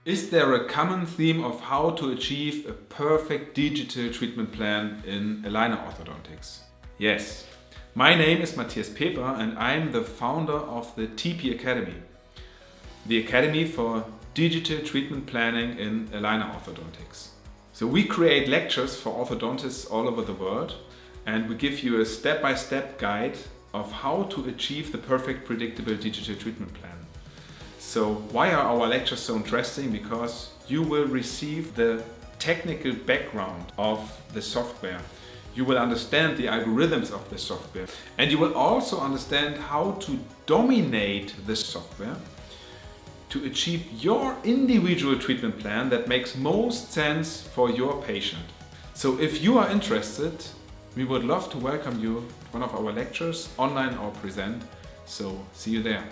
Is there a common theme of how to achieve a perfect digital treatment plan in aligner orthodontics? Yes. My name is Matthias Peper and I'm the founder of the TP Academy, the Academy for Digital Treatment Planning in Aligner Orthodontics. So we create lectures for orthodontists all over the world, and we give you a step-by-step guide of how to achieve the perfect predictable digital treatment plan. So why are our lectures so interesting? Because you will receive the technical background of the software. You will understand the algorithms of the software, and you will also understand how to dominate the software to achieve your individual treatment plan that makes most sense for your patient. So if you are interested, we would love to welcome you to one of our lectures, online or present. So see you there.